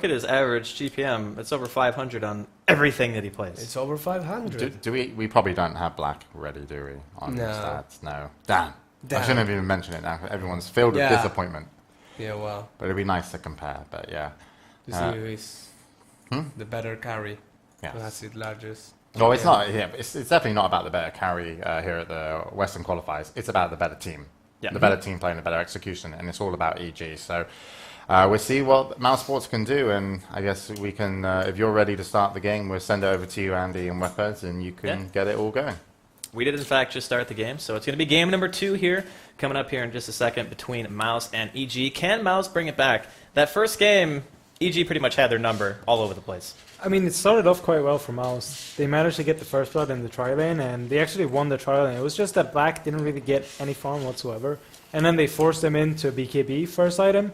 look at his average GPM, it's over 500 on everything that he plays. It's over 500. Do we probably don't have black ready, do we? On No. stats? No. Damn. Damn. I shouldn't have even mentioned it now. Everyone's filled Yeah. with disappointment. Yeah, well, But it'd be nice to compare. But yeah. to see who is Hmm? the better carry. Yes. Who has it largest. Well, it's Yeah. not. Yeah, it's definitely not about the better carry here at the Western qualifiers. It's about the better team. Yeah. The better team playing the better execution, and it's all about EG. So we'll see what Mouse Sports can do, and I guess we can. If you're ready to start the game, we'll send it over to you, Andy and Weapons, and you can get it all going. We did, in fact, just start the game, so it's going to be game number 2 here, coming up here in just a second between Mouse and EG. Can Mouse bring it back? That first game, EG pretty much had their number all over the place. I mean, it started off quite well for Mouse. They managed to get the first blood in the tri lane, and they actually won the tri lane. It was just that Black didn't really get any farm whatsoever. And then they forced them into BKB first item,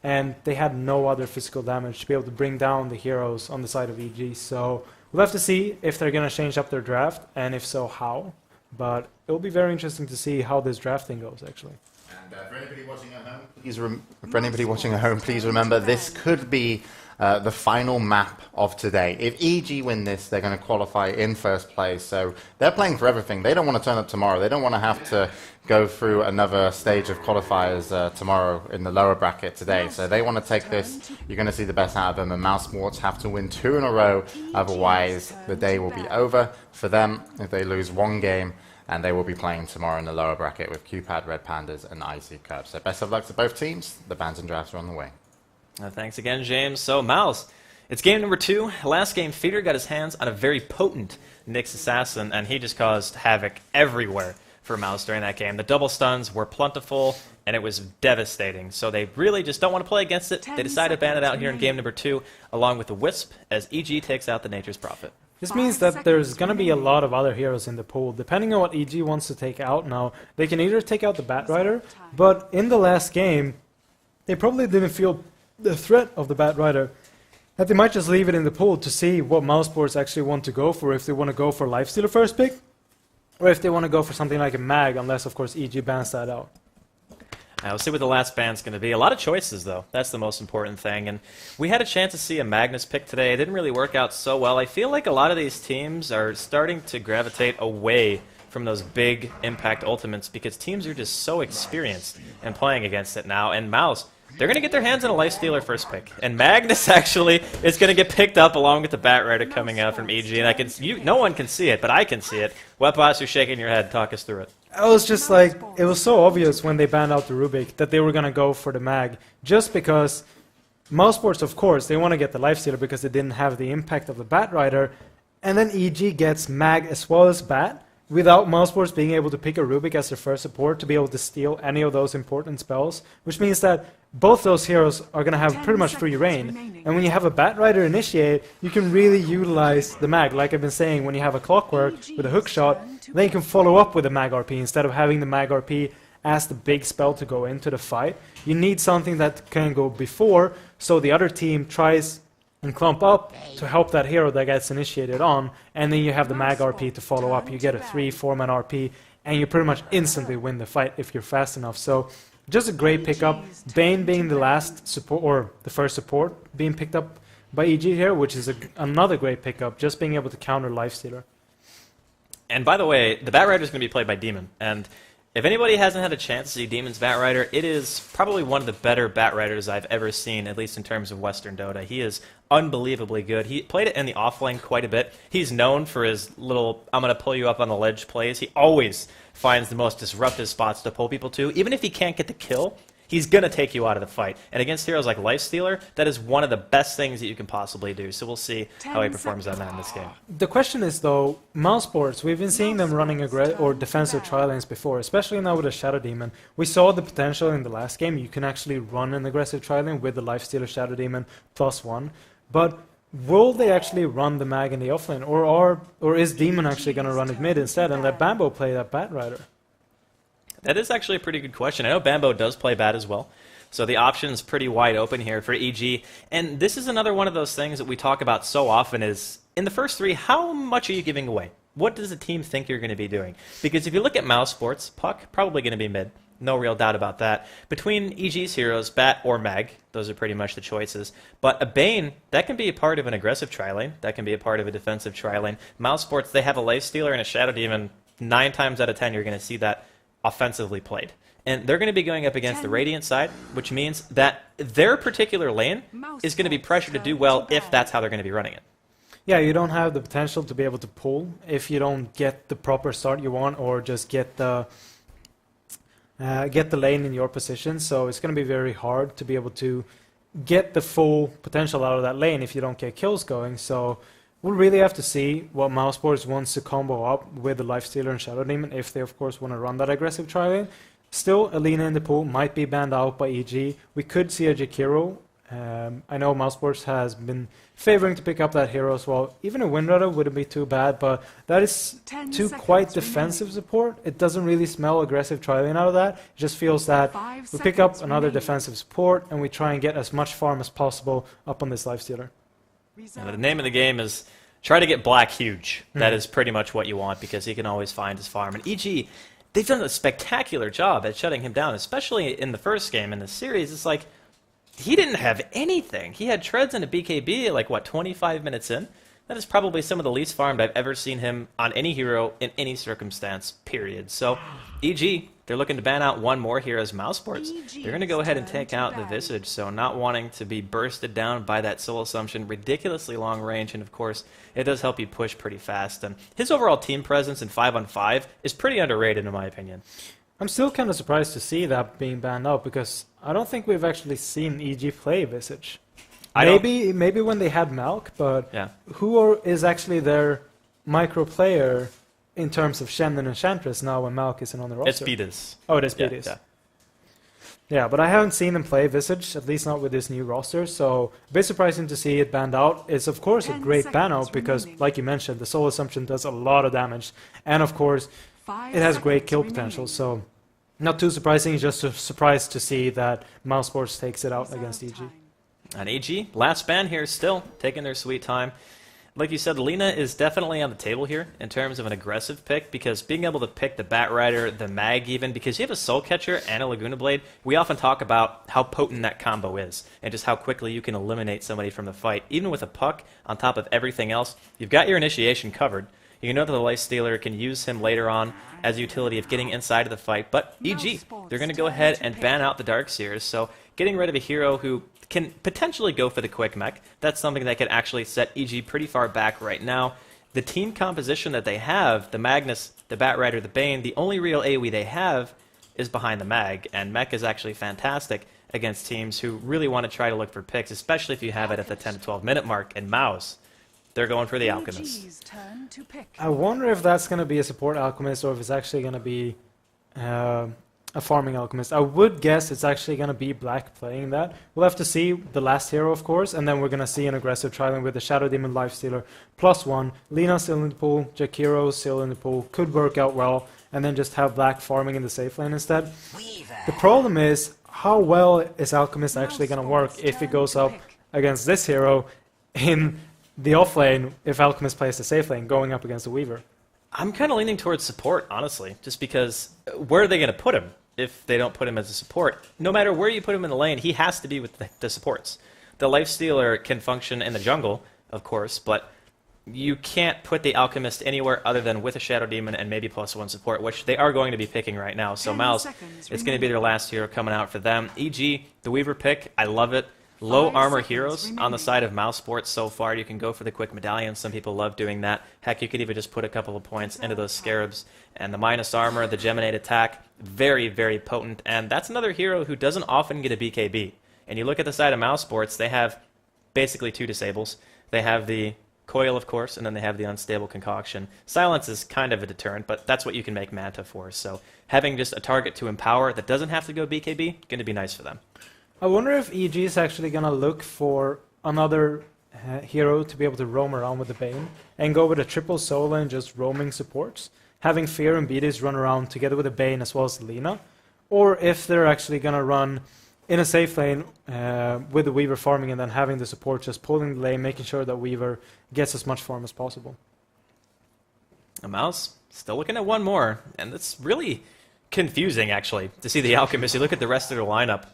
and they had no other physical damage to be able to bring down the heroes on the side of EG. So we'll have to see if they're going to change up their draft, and if so, how. But it'll be very interesting to see how this drafting goes, actually. And for anybody watching at home, please remember this could be the final map of today. If EG win this, they're going to qualify in first place. So they're playing for everything. They don't want to turn up tomorrow. They don't want to have to go through another stage of qualifiers tomorrow in the lower bracket today. So they want to take this. You're going to see the best out of them. And Mouse Sports have to win 2 in a row. Otherwise, the day will be over for them if they lose 1 game. And they will be playing tomorrow in the lower bracket with QPAD, Red Pandas, and IC Curve. So best of luck to both teams. The bans and drafts are on the way. Thanks again, James. So, Mouse, it's game number 2. Last game, Feeder got his hands on a very potent Nyx Assassin, and he just caused havoc everywhere for Mouse during that game. The double stuns were plentiful, and it was devastating. So they really just don't want to play against it. They decided to ban it out here in game number 2, along with the Wisp, as EG takes out the Nature's Prophet. This means that there's going to be a lot of other heroes in the pool. Depending on what EG wants to take out now, they can either take out the Bat Rider, but in the last game, they probably didn't feel the threat of the Bat Rider, that they might just leave it in the pool to see what Mouse Sports actually want to go for, if they want to go for Lifestealer first pick, or if they want to go for something like a Mag, unless, of course, EG bans that out. We'll see what the last ban's going to be. A lot of choices, though. That's the most important thing. And we had a chance to see a Magnus pick today. It didn't really work out so well. I feel like a lot of these teams are starting to gravitate away from those big impact ultimates because teams are just so experienced in playing against it now. And Mouse, they're going to get their hands on a Lifestealer first pick. And Magnus actually is going to get picked up along with the Bat Rider coming out from EG. And no one can see it, but I can see it. Webboss, you're shaking your head. Talk us through it. I was just like, it was so obvious when they banned out the Rubik that they were going to go for the Mag, just because Mouse Sports, of course, they want to get the Lifestealer because they didn't have the impact of the Bat Rider, and then EG gets Mag as well as Bat, without Mouse Sports being able to pick a Rubik as their first support to be able to steal any of those important spells, which means that both those heroes are going to have pretty much free reign. And when you have a Bat Rider initiate, you can really utilize the Mag. Like I've been saying, when you have a Clockwork with a hook shot, then you can follow up with a Mag RP instead of having the Mag RP as the big spell to go into the fight. You need something that can go before, so the other team tries and clump up to help that hero that gets initiated on, and then you have the Mag RP to follow up. You get a 3-4 man RP, and you pretty much instantly win the fight if you're fast enough. So just a great pickup. Bane being the last support, or the first support being picked up by EG here, which is another great pickup, just being able to counter Lifestealer. And by the way, the Bat Rider is going to be played by Demon. And if anybody hasn't had a chance to see Demon's Bat Rider, it is probably one of the better Bat Riders I've ever seen, at least in terms of Western Dota. He is unbelievably good. He played it in the offlane quite a bit. He's known for his little, I'm going to pull you up on the ledge plays. He always finds the most disruptive spots to pull people to. Even if he can't get the kill, he's going to take you out of the fight. And against heroes like Lifestealer, that is one of the best things that you can possibly do. So we'll see how he performs on that in this game. The question is, though, Mouse Sports, we've been seeing them running defensive tri lanes before, especially now with a Shadow Demon. We saw the potential in the last game. You can actually run an aggressive tri lane with the Lifestealer Shadow Demon +1. But will they actually run the Mag in the offlane? Or is Demon actually going to run it mid instead and let Bambo play that Bat Rider? That is actually a pretty good question. I know Bambo does play Bat as well, so the option's pretty wide open here for EG. And this is another one of those things that we talk about so often is, in the first 3, how much are you giving away? What does the team think you're going to be doing? Because if you look at Mouse Sports, Puck, probably going to be mid. No real doubt about that. Between EG's heroes, Bat or Mag, those are pretty much the choices. But a Bane, that can be a part of an aggressive tri-lane. That can be a part of a defensive tri-lane. Mouse Sports, they have a Lifestealer and a Shadow Demon. 9 times out of 10, you're going to see that offensively played. And they're going to be going up against the Radiant side, which means that their particular lane is going to be pressured to do well if that's how they're going to be running it. Yeah, you don't have the potential to be able to pull if you don't get the proper start you want, or just get the lane in your position. So it's going to be very hard to be able to get the full potential out of that lane if you don't get kills going. So we'll really have to see what Mousesports wants to combo up with the Lifestealer and Shadow Demon, if they of course want to run that aggressive tri-lane. Still, Alina in the pool might be banned out by EG. We could see a Jakiro. I know Mousesports has been favoring to pick up that hero as well. Even a Windrunner wouldn't be too bad, but that is too quite defensive support. It doesn't really smell aggressive tri-lane out of that. It just feels that we pick up another defensive support and we try and get as much farm as possible up on this Lifestealer. Now, the name of the game is try to get Black huge. That is pretty much what you want, because he can always find his farm. And EG, they've done a spectacular job at shutting him down, especially in the first game in the series. It's like, he didn't have anything. He had treads and a BKB at, like, what, 25 minutes in? That is probably some of the least farmed I've ever seen him on any hero in any circumstance, period. So, EG, they're looking to ban out one more here as Mousesports. They're going to go ahead and take out the Visage, so not wanting to be bursted down by that Soul Assumption, ridiculously long range, and of course, it does help you push pretty fast. And his overall team presence in 5-on-5 is pretty underrated, in my opinion. I'm still kind of surprised to see that being banned out, because I don't think we've actually seen EG play Visage. Maybe when they had Malk, but yeah. Who is actually their micro player in terms of Shen and Enchantress now when Malk isn't on the roster? It's Beatus. Oh, it is Beatus. Yeah, but I haven't seen them play Visage, at least not with this new roster, so a bit surprising to see it banned out. It's of course a great ban out because, like you mentioned, the Soul Assumption does a lot of damage, and of course, it has great kill potential, so not too surprising, just surprised to see that Mousesports takes it out against EG. And EG, last ban here, still taking their sweet time. Like you said, Lina is definitely on the table here in terms of an aggressive pick, because being able to pick the Bat Rider, the Mag even, because you have a Soul Catcher and a Laguna Blade, we often talk about how potent that combo is, and just how quickly you can eliminate somebody from the fight. Even with a Puck on top of everything else, you've got your initiation covered. You know that the Lifestealer can use him later on as a utility of getting inside of the fight, but EG, they're going to go ahead and ban out the Darkseers, so getting rid of a hero who can potentially go for the quick mech, that's something that could actually set EG pretty far back right now. The team composition that they have, the Magnus, the Bat Rider, the Bane, the only real AoE they have is behind the Mag, and mech is actually fantastic against teams who really want to try to look for picks, especially if you have it at the 10 to 12 minute mark. And Mouse, they're going for the Alchemist. I wonder if that's going to be a support Alchemist or if it's actually going to be a farming Alchemist. I would guess it's actually going to be Black playing that. We'll have to see the last hero, of course, and then we're going to see an aggressive tri-lane with the Shadow Demon Lifestealer +1. Lina still in the pool, Jakiro still in the pool. Could work out well, and then just have Black farming in the safe lane instead. The problem is, how well is Alchemist actually going to work if he goes up against this hero in the off lane if Alchemist plays the safe lane, going up against the Weaver? I'm kind of leaning towards support, honestly, just because where are they going to put him if they don't put him as a support? No matter where you put him in the lane, he has to be with the supports. The Lifestealer can function in the jungle, of course, but you can't put the Alchemist anywhere other than with a Shadow Demon and maybe +1 support, which they are going to be picking right now. So Mouse, it's going to be their last hero coming out for them. EG, the Weaver pick, I love it. Low armor heroes on the side of Mousesports so far. You can go for the quick medallion. Some people love doing that. Heck, you could even just put a couple of points into those scarabs. And the minus armor, the Geminate attack, very, very potent. And that's another hero who doesn't often get a BKB. And you look at the side of Mousesports, they have basically 2 disables. They have the Coil, of course, and then they have the Unstable Concoction. Silence is kind of a deterrent, but that's what you can make Manta for. So having just a target to empower that doesn't have to go BKB, going to be nice for them. I wonder if EG is actually going to look for another hero to be able to roam around with the Bane and go with a triple solo and just roaming supports, having Fear and Beatis run around together with the Bane as well as Lina, or if they're actually going to run in a safe lane with the Weaver farming and then having the support just pulling the lane, making sure that Weaver gets as much farm as possible. A Mouse, still looking at one more, and it's really confusing, actually, to see the Alchemist. You look at the rest of their lineup.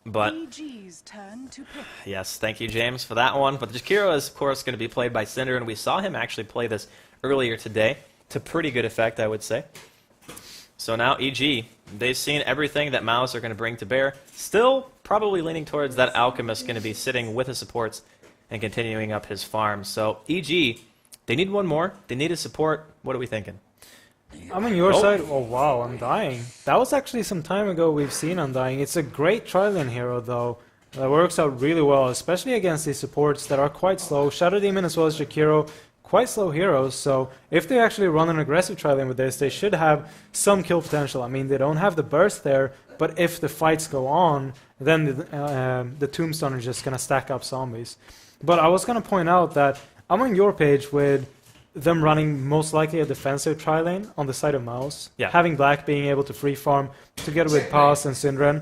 But EG's turn to pick. yes, thank you, James, for that one. But the Jakiro is, of course, going to be played by Cinder, and we saw him actually play this earlier today to pretty good effect, I would say. So now EG, they've seen everything that Mouse are going to bring to bear. Still probably leaning towards that Alchemist going to be sitting with his supports and continuing up his farm. So EG, they need one more. They need a support. What are we thinking? I'm on your side. Oh wow, Undying. That was actually some time ago we've seen Undying. It's a great tri-lane hero though. That works out really well, especially against these supports that are quite slow. Shadow Demon as well as Jakiro, quite slow heroes. So if they actually run an aggressive tri-lane with this, they should have some kill potential. I mean, they don't have the burst there, but if the fights go on, then the Tombstone is just going to stack up zombies. But I was going to point out that I'm on your page with them running most likely a defensive tri-lane on the side of Mouse. Yeah. Having Black being able to free farm together with Paz and Syndren.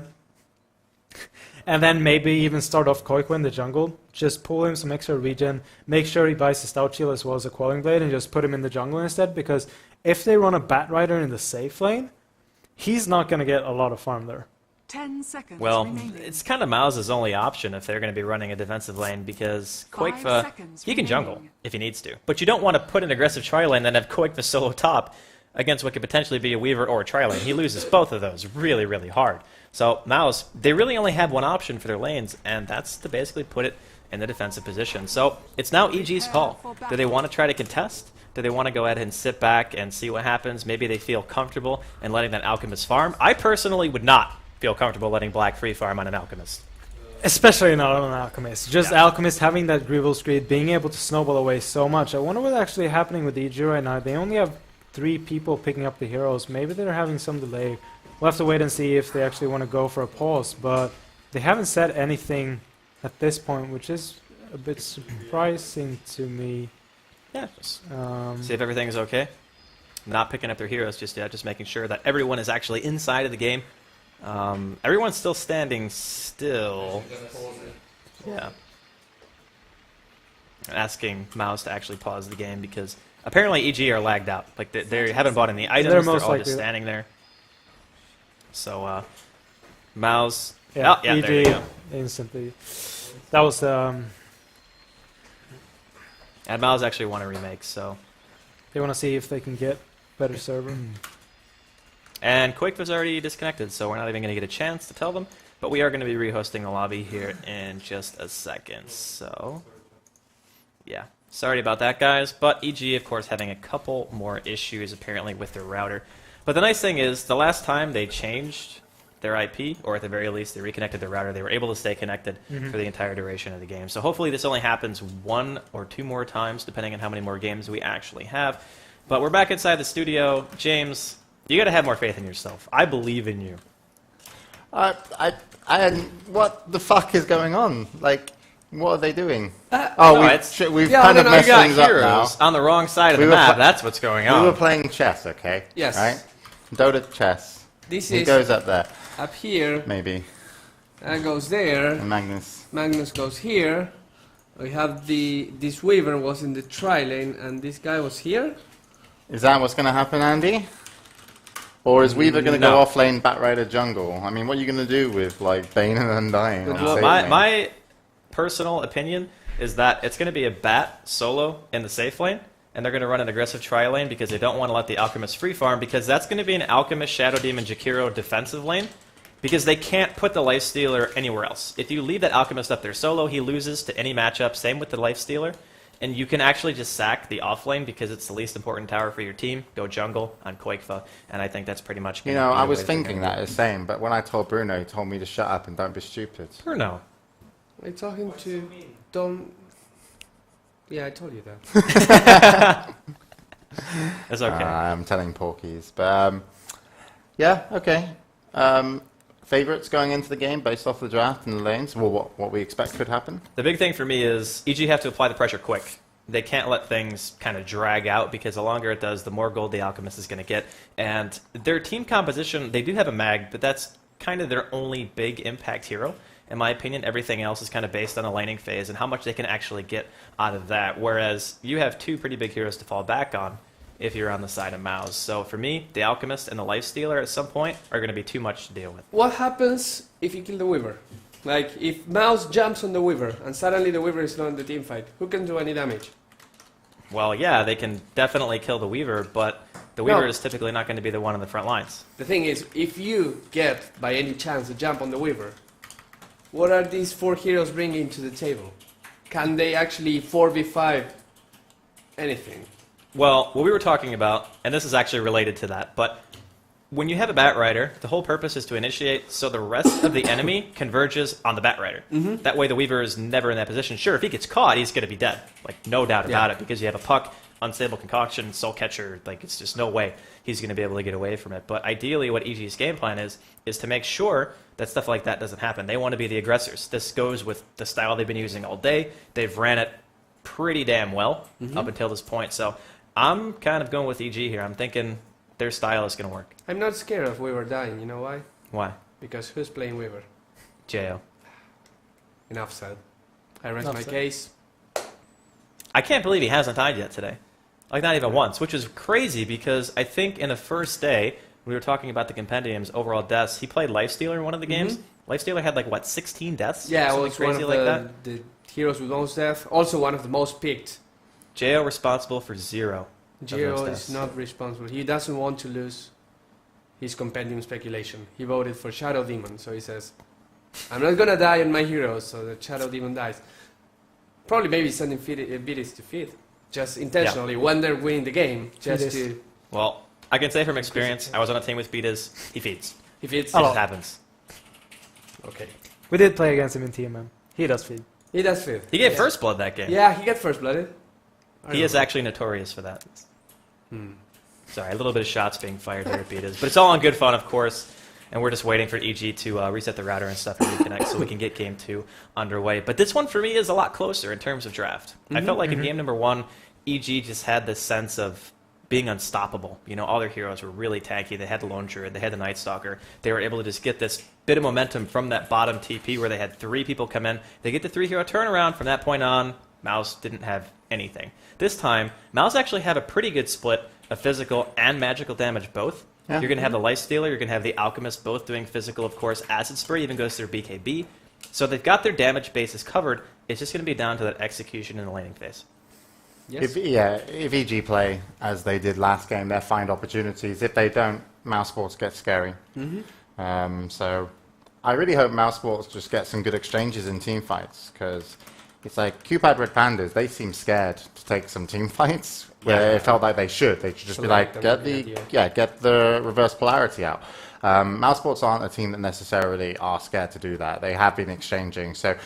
And then maybe even start off Koikwa in the jungle. Just pull him some extra regen. Make sure he buys the Stout Shield as well as a Quelling Blade and just put him in the jungle instead. Because if they run a Bat Rider in the safe lane, he's not going to get a lot of farm there. 10 seconds Well, remaining. it's kind of Mouse's only option if they're going to be running a defensive lane because 5 Quakefa, seconds he can jungle remaining. if he needs to. But you don't want to put an aggressive tri-lane and have Quakefa solo top against what could potentially be a Weaver or a tri-lane. He loses both of those really, really hard. So Mouse, they really only have one option for their lanes, and that's to basically put it in the defensive position. So it's now EG's call. Do they want to try to contest? Do they want to go ahead and sit back and see what happens? Maybe they feel comfortable in letting that Alchemist farm. I personally would not feel comfortable letting Black free farm on an Alchemist. Especially not on an Alchemist. Just Yeah. Alchemist having that Grievous Screed, being able to snowball away so much. I wonder what's actually happening with EG right now. They only have 3 people picking up the heroes. Maybe they're having some delay. We'll have to wait and see if they actually want to go for a pause. But they haven't said anything at this point, which is a bit surprising to me. Yeah, just see if everything's okay. Not picking up their heroes just yet, just making sure that everyone is actually inside of the game. Everyone's still standing still. Yeah. Asking Mouse to actually pause the game because apparently EG are lagged out. Like they haven't bought any items. They're most all likely just standing there. So Mouse. Yeah, oh, yeah, EG there you go. instantly. That was And Mouse actually won a remake, so. they want to see if they can get better server. And Quakefa's already disconnected, so we're not even going to get a chance to tell them. But we are going to be rehosting the lobby here in just a second, so. Yeah. Sorry about that, guys. But EG, of course, having a couple more issues, apparently, with their router. But the nice thing is, the last time they changed their IP, or at the very least, they reconnected their router, they were able to stay connected for the entire duration of the game. So hopefully this only happens 1 or 2 more times, depending on how many more games we actually have. But we're back inside the studio. James, you got to have more faith in yourself. I believe in you. What the fuck is going on? Like, what are they doing? no, it's- we've Yeah, kind of no, no, messed You got things up now. heroes on the wrong side of We the were map. pla- That's what's going We were on. playing chess, okay? Yes. Right? Dota chess. This He is goes up there, up here, maybe. and goes there. And Magnus. Magnus goes here. We have this Weaver was in the tri-lane, and this guy was here. Is that what's going to happen, Andy? Or is Weaver going to No. go off lane Batrider jungle? I mean, what are you going to do with, like, Bane and Undying? Good on luck. safe My, lane? my personal opinion is that it's going to be a bat solo in the safe lane, and they're going to run an aggressive tri-lane because they don't want to let the Alchemist free farm, because that's going to be an Alchemist, Shadow Demon, Jakiro defensive lane, because they can't put the Lifestealer anywhere else. If you leave that Alchemist up there solo, he loses to any matchup, same with the Lifestealer, and you can actually just sack the off lane because it's the least important tower for your team, go jungle on Quakefa, and I think that's pretty much You gonna know, be I the was way they're thinking gonna that the same, but when I told Bruno, he told me to shut up and don't be stupid. do. Bruno. Are you talking to Don? Yeah, I told you that. That's okay. I'm telling Porkies. But, yeah, okay. Favorites going into the game based off the draft and the lanes? Well, what we expect could happen? The big thing for me is EG have to apply the pressure quick. They can't let things kind of drag out because the longer it does, the more gold the Alchemist is going to get. And their team composition, they do have a mag, but that's kind of their only big impact hero. In my opinion, everything else is kind of based on the laning phase and how much they can actually get out of that. Whereas you have 2 pretty big heroes to fall back on if you're on the side of Mouse. So for me, the Alchemist and the Lifestealer at some point are going to be too much to deal with. What happens if you kill the Weaver? Like, if Mouse jumps on the Weaver and suddenly the Weaver is not in the team fight, who can do any damage? Well, yeah, they can definitely kill the Weaver, but the Weaver No. is typically not going to be the one on the front lines. The thing is, if you get, by any chance, a jump on the Weaver, what are these 4 heroes bringing to the table? Can they actually 4v5 anything? Well, what we were talking about, and this is actually related to that, but when you have a Batrider, the whole purpose is to initiate so the rest of the enemy converges on the Batrider. That way the Weaver is never in that position. Sure, if he gets caught, he's going to be dead. Like, no doubt about it, because you have a puck, unstable concoction, soul catcher, like, it's just no way he's going to be able to get away from it. But ideally what EG's game plan is to make sure that stuff like that doesn't happen. They want to be the aggressors. This goes with the style they've been using all day. They've ran it pretty damn well up until this point. So I'm kind of going with EG here. I'm thinking their style is going to work. I'm not scared of Weaver dying, you know why? Why? Because who's playing Weaver? Jo. Enough said. I rest Enough my said. case. I can't believe he hasn't died yet today. Like, not even once, which is crazy because I think in the first day, we were talking about the Compendium's overall deaths. He played Lifestealer in one of the games. Lifestealer had, like, what, 16 deaths? Yeah, Something it was one crazy of like that. the heroes with most death. Also one of the most picked. Jo responsible for 0. of those Gio deaths. is not responsible. He doesn't want to lose his Compendium speculation. He voted for Shadow Demon, so he says, I'm not gonna die on my heroes, so the Shadow Demon dies. Probably maybe sending Beatis to feed. Just intentionally, when they're winning the game, just Beatis. to... Well, I can say from experience, I was on a team with Beatas. He feeds. If it's... It just happens. Okay. We did play against him in TMM. He does feed. He does feed. He gave first blood that game. Yeah, he got first blooded. He is actually notorious for that. Sorry, a little bit of shots being fired there at Beatas. But it's all in good fun, of course. And we're just waiting for EG to reset the router and stuff and reconnect so we can get game 2 underway. But this one for me is a lot closer in terms of draft. I felt like in game number 1, EG just had this sense of being unstoppable. You know, all their heroes were really tanky. They had the Lone Druid, they had the Night Stalker. They were able to just get this bit of momentum from that bottom TP where they had 3 people come in. They get the 3-hero turnaround. From that point on, Mouse didn't have anything. This time, Mouse actually have a pretty good split of physical and magical damage both. Yeah. You're going to have the Lifestealer, you're going to have the Alchemist both doing physical, of course. Acid Spray even goes through BKB. So they've got their damage bases covered. It's just going to be down to that execution in the laning phase. Yes. If EG play as they did last game, they'll find opportunities. If they don't, Mouse Sports get scary. So I really hope Mouse Sports just get some good exchanges in team fights, because it's like Cupid Red Pandas, they seem scared to take some team fights where it felt like they should. They should just be Select like, them get would be the the idea. get the reverse polarity out. Mouse Sports aren't a team that necessarily are scared to do that. They have been exchanging. So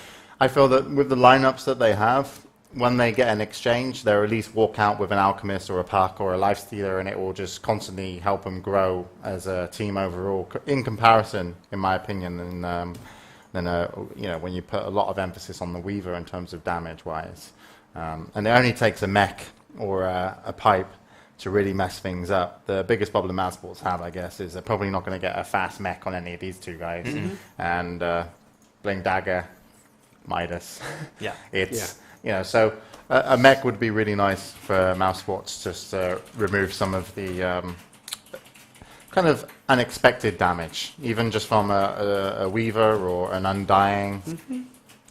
I feel that with the lineups that they have, when they get an exchange, they'll at least walk out with an Alchemist or a Puck or a Lifestealer, and it will just constantly help them grow as a team overall, in comparison, in my opinion, than you know, when you put a lot of emphasis on the Weaver in terms of damage-wise. And it only takes a mech or a pipe to really mess things up. The biggest problem Mouse Sports have, I guess, is they're probably not going to get a fast mech on any of these 2 guys. And Bling Dagger, Midas. Yeah. It's... You know, so a mech would be really nice for Mouse Sports, just to remove some of the kind of unexpected damage, even just from a Weaver or an Undying.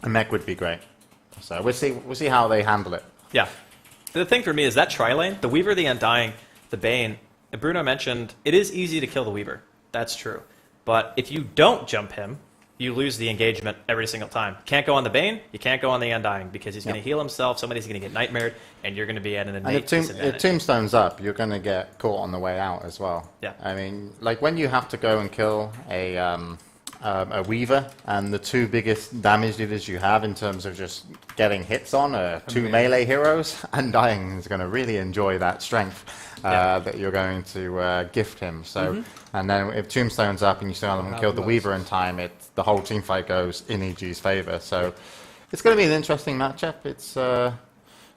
A mech would be great. So we'll see how they handle it. Yeah. The thing for me is that tri-lane, the Weaver, the Undying, the Bane, and Bruno mentioned, it is easy to kill the Weaver. That's true. But if you don't jump him, you lose the engagement every single time. Can't go on the Bane, you can't go on the Undying, because he's going to heal himself, somebody's going to get nightmared, and you're going to be at an And innate if disadvantage. Tombstone's up, you're going to get caught on the way out as well. Yeah. I mean, like when you have to go and kill a Weaver, and the 2 biggest damage dealers you have in terms of just getting hits on are 2 melee heroes, Undying is going to really enjoy that strength that you're going to gift him. So, and then if Tombstone's up and you still haven't killed the Weaver in time, the whole team fight goes in EG's favor. So it's going to be an interesting matchup. It's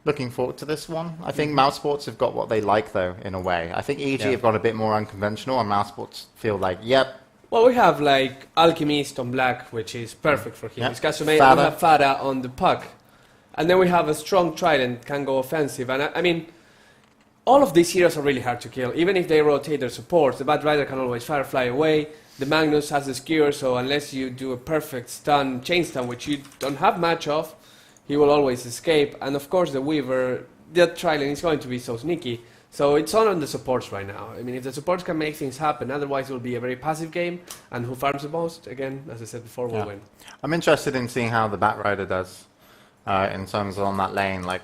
looking forward to this one. I think Mouse Sports have got what they like, though, in a way. I think EG have got a bit more unconventional, and Mouse Sports feel like, yep. Well, we have like Alchemist on black, which is perfect for him. Yeah. It's Kasumei, Fada. we have Fada on the Puck. And then we have a strong Trident, can go offensive. And I mean, all of these heroes are really hard to kill. Even if they rotate their supports, the Bat Rider can always fly away. The Magnus has the skewer, so unless you do a perfect stun, chain stun, which you don't have much of, he will always escape. And of course the Weaver, that Trilane is going to be so sneaky. So it's all on the supports right now. I mean, if the supports can make things happen, otherwise it will be a very passive game. And who farms the most, again, as I said before, will win. I'm interested in seeing how the Bat Rider does in terms of on that lane. Like,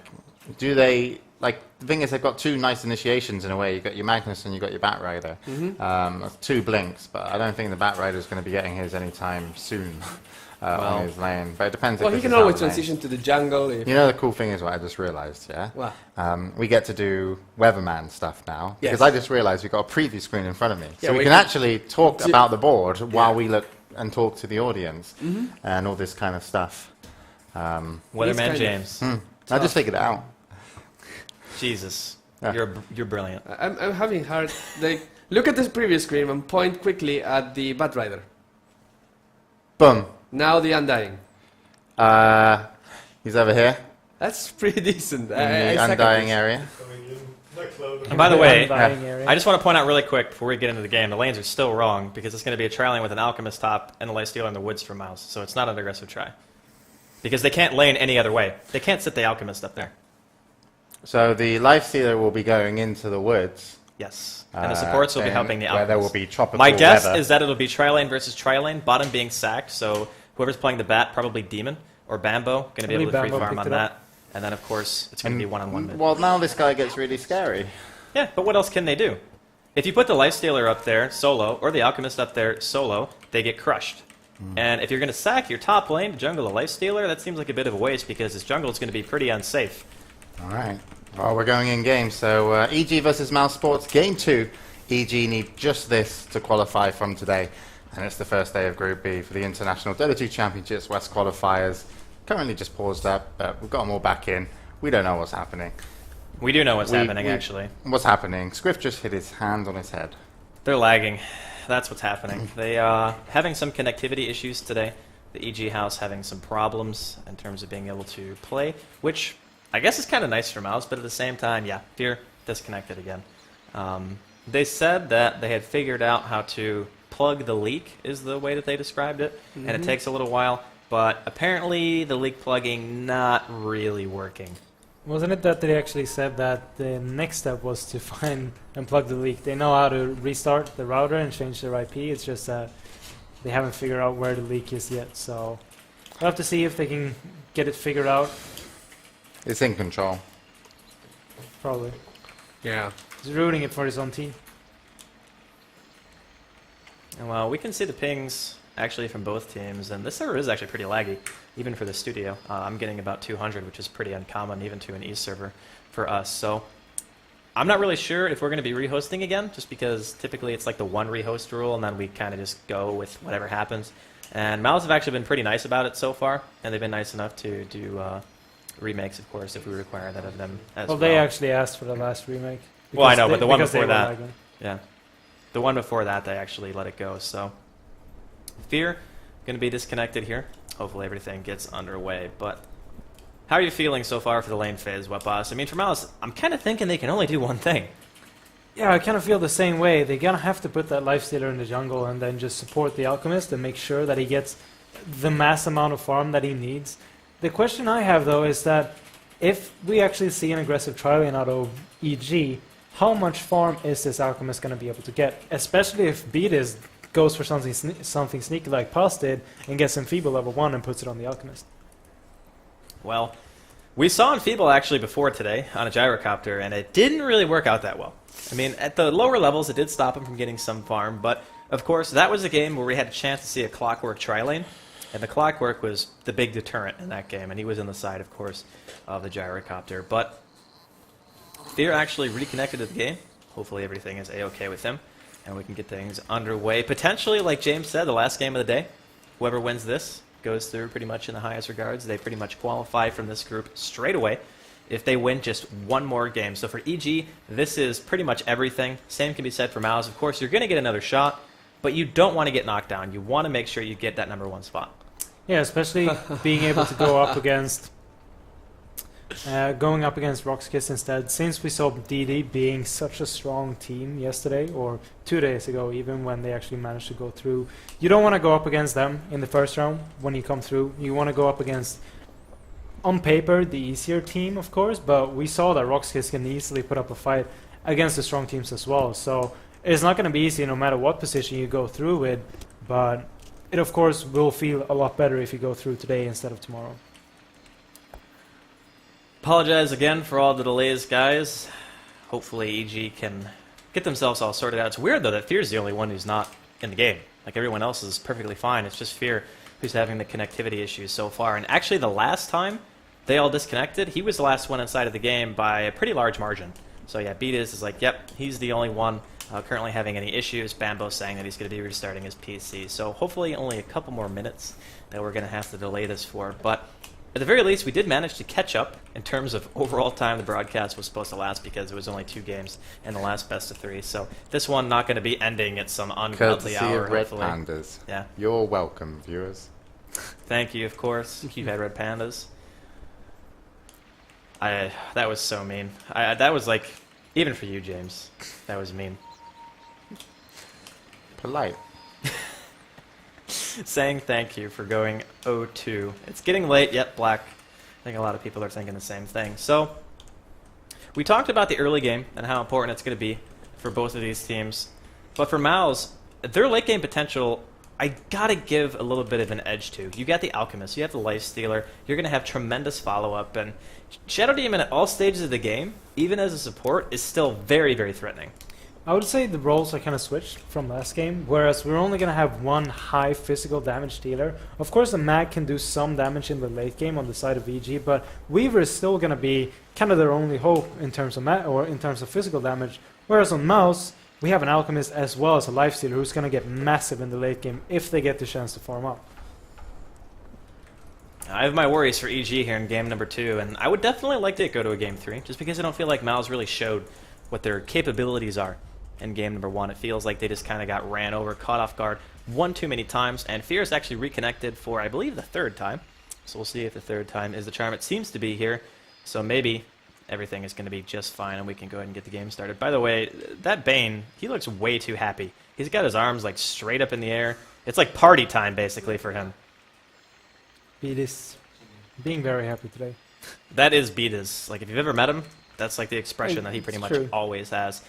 do they... Like, the thing is, they've got two nice initiations in a way. You've got your Magnus and you've got your Bat Rider. That's 2 blinks, but I don't think the Bat Rider is going to be getting his anytime soon on his lane. But it depends. Well, if he this can is always out lane. transition to the jungle. If You know, the cool thing is what I just realized, yeah? What? We get to do Weatherman stuff now. Yes. Because I just realized we've got a preview screen in front of me. Yeah, So we we can can- actually talk about the board while we look and talk to the audience and all this kind of stuff. Weatherman kind of- James. I just figured it out. Jesus. Yeah. You're brilliant. I'm having hard. Like, look at this previous screen and point quickly at the Bat Rider. Boom. Now the Undying. He's over here That's pretty decent. in I the second Undying this. area. And by the way, Undying area. I just want to point out really quick before we get into the game, the lanes are still wrong because it's going to be a tri lane with an Alchemist top and a Lifestealer in the woods for Miles. So it's not an aggressive try. Because they can't lane any other way. They can't sit the Alchemist up there. So the Lifestealer will be going into the woods. Yes. And the supports will be then helping the where Alchemist. there will be tropical My guess weather. is that it'll be tri-lane versus tri-lane, bottom being sacked, so whoever's playing the Bat, probably Demon or Bambo, going to be I able to believe free Bambo farm picked on it that. up. And then, of course, it's going to be one-on-one mid. Well, now this guy gets really scary. Yeah, but what else can they do? If you put the Lifestealer up there solo, or the Alchemist up there solo, they get crushed. And if you're going to sack your top lane to jungle a Lifestealer, that seems like a bit of a waste because this jungle is going to be pretty unsafe. All right. Well, we're going in game. So EG versus Mouse Sports, game 2. EG need just this to qualify from today. And it's the first day of Group B for the International Dota 2 Championships West qualifiers. Currently just paused up, but we've got them all back in. We don't know what's happening. We do know what's happening, actually. What's happening? Squift just hit his hand on his head. They're lagging. That's what's happening. They are having some connectivity issues today. The EG house having some problems in terms of being able to play, which I guess is kind of nice for Mouse, but at the same time, yeah, Fear disconnected again. They said that they had figured out how to plug the leak, is the way that they described it, and it takes a little while, but apparently the leak plugging not really working. Wasn't it that they actually said that the next step was to find and plug the leak? They know how to restart the router and change their IP. It's just that they haven't figured out where the leak is yet. So we'll have to see if they can get it figured out. It's in control. Probably. Yeah. He's rooting it for his own team. And well, we can see the pings actually from both teams, and this server is actually pretty laggy, even for the studio. I'm getting about 200, which is pretty uncommon, even to an E server for us. So I'm not really sure if we're going to be rehosting again, just because typically it's like the one rehost rule, and then we kind of just go with whatever happens. And Mouse have actually been pretty nice about it so far, and they've been nice enough to do remakes, of course, if we require that of them as well. Well, they actually asked for the last remake. Well, I know, because but the one because they before were that. lagging. Yeah. The one before that, they actually let it go, so... Fear, going to be disconnected here. Hopefully everything gets underway, but... How are you feeling so far for the lane phase, Wet Boss? I mean, for Mouse, I'm kind of thinking they can only do one thing. Yeah, I kind of feel the same way. They're going to have to put that Lifestealer in the jungle and then just support the Alchemist and make sure that he gets the mass amount of farm that he needs. The question I have, though, is that if we actually see an aggressive tri-lane out of EG, how much farm is this Alchemist going to be able to get? Especially if Beatis goes for something sneaky like Paz did and gets Enfeeble level 1 and puts it on the Alchemist. Well, we saw Enfeeble actually before today on a gyrocopter, and it didn't really work out that well. I mean, at the lower levels, it did stop him from getting some farm, but of course, that was a game where we had a chance to see a Clockwork tri-lane, and the Clockwork was the big deterrent in that game, and he was on the side, of course, of the gyrocopter. But Fear actually reconnected to the game. Hopefully everything is A-okay with him, and we can get things underway. Potentially, like James said, the last game of the day, whoever wins this goes through pretty much in the highest regards. They pretty much qualify from this group straight away if they win just one more game. So for EG, this is pretty much everything. Same can be said for Mouse. Of course, you're going to get another shot, but you don't want to get knocked down. You want to make sure you get that #1 spot. Yeah, especially being able to go up against going up against Roxkiss instead, since we saw DD being such a strong team yesterday, or 2 days ago even, when they actually managed to go through. You don't want to go up against them in the first round when you come through. You want to go up against, on paper, the easier team, of course, but we saw that Roxkiss can easily put up a fight against the strong teams as well. So it's not going to be easy no matter what position you go through with, but it, of course, will feel a lot better if you go through today instead of tomorrow. Apologize again for all the delays, guys. Hopefully EG can get themselves all sorted out. It's weird, though, that Fear's the only one who's not in the game. Like, everyone else is perfectly fine. It's just Fear who's having the connectivity issues so far. And actually, the last time they all disconnected, he was the last one inside of the game by a pretty large margin. So, yeah, Beatus is like, yep, he's the only one currently having any issues. Bambo's saying that he's going to be restarting his PC. So, hopefully, only a couple more minutes that we're going to have to delay this for. But at the very least, we did manage to catch up in terms of overall time the broadcast was supposed to last, because it was only 2 games in the last best of 3. So this one not going to be ending at some ungodly Courtesy hour, of Red hopefully. Pandas. Yeah. You're welcome, viewers. Thank you, of course. You've had Red Pandas. That was so mean. That was like, even for you, James, that was mean. Polite. Saying thank you for going 0-2. It's getting late. Yep, black. I think a lot of people are thinking the same thing. So, we talked about the early game and how important it's going to be for both of these teams. But for Mal's, their late game potential, I gotta give a little bit of an edge to. You got the Alchemist, you have the Lifestealer, you're going to have tremendous follow-up, and Shadow Demon at all stages of the game, even as a support, is still very, very threatening. I would say the roles are kind of switched from last game, whereas we're only going to have one high physical damage dealer. Of course, the Mag can do some damage in the late game on the side of EG, but Weaver is still going to be kind of their only hope in terms of in terms of physical damage. Whereas on Mouse, we have an Alchemist as well as a Lifestealer who's going to get massive in the late game if they get the chance to farm up. I have my worries for EG here in game number 2, and I would definitely like to go to a game 3, just because I don't feel like Mal's really showed what their capabilities are. In game number 1, it feels like they just kind of got ran over, caught off guard one too many times, and Fear is actually reconnected for, I believe, the 3rd time. So we'll see if the 3rd time is the charm. It seems to be here, so maybe everything is going to be just fine, and we can go ahead and get the game started. By the way, that Bane, he looks way too happy. He's got his arms like straight up in the air. It's like party time, basically, for him. Beatus being very happy today. That is Beatus. Like, if you've ever met him, that's like the expression that he pretty It's much true. always has.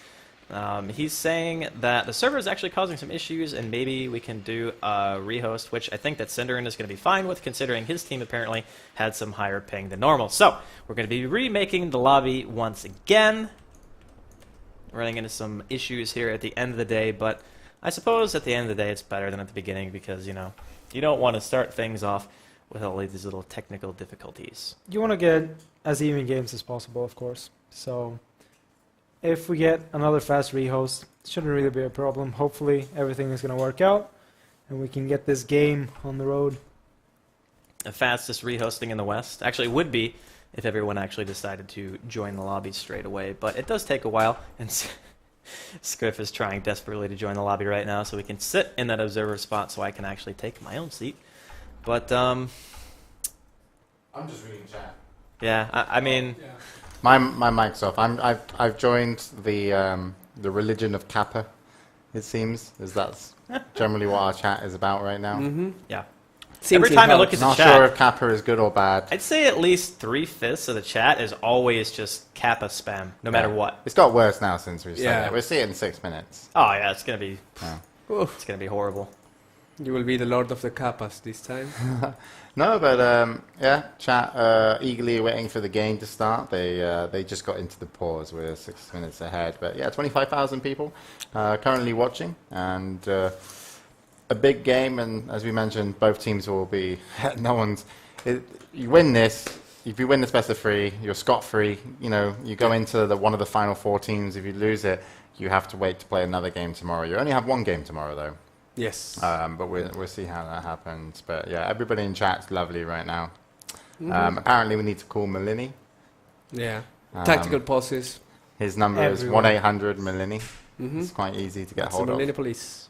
He's saying that the server is actually causing some issues, and maybe we can do a rehost, which I think that Cinderin is going to be fine with, considering his team apparently had some higher ping than normal. So, we're going to be remaking the lobby once again. Running into some issues here at the end of the day, but I suppose at the end of the day it's better than at the beginning, because, you know, you don't want to start things off with all of these little technical difficulties. You want to get as even games as possible, of course. So if we get another fast rehost, it shouldn't really be a problem. Hopefully everything is going to work out and we can get this game on the road. The fastest rehosting in the West actually would be if everyone actually decided to join the lobby straight away, but it does take a while, and Scriff is trying desperately to join the lobby right now so we can sit in that observer spot so I can actually take my own seat. But I'm just reading chat. yeah, I mean, My mic's off. I've joined the religion of Kappa. It seems, as that's generally what our chat is about right now. Mm-hmm. yeah. Seems Every it time I look helps. at the Not chat, sure if Kappa is good or bad. I'd say at least 3/5 of the chat is always just Kappa spam, no matter what. It's got worse now since we've said Yeah. it. We'll see it in 6 minutes. Oh yeah, it's gonna be Oof. it's gonna be horrible. You will be the Lord of the Kappas this time. No, but yeah, chat eagerly waiting for the game to start. They just got into the pause. We're 6 minutes ahead, but yeah, 25,000 people currently watching, and a big game. And as we mentioned, both teams will be. You win this. If you win this best of 3, you're scot-free. You know, you go into one of the final 4 teams. If you lose it, you have to wait to play another game tomorrow. You only have 1 game tomorrow, though. Yes. But we'll see how that happens. But yeah, everybody in chat's lovely right now. Apparently, we need to call Malini. Yeah. Tactical pauses. His number Everyone. is 1-800 Malini. Mm-hmm. It's quite easy to get That's the hold of. Millennium Police.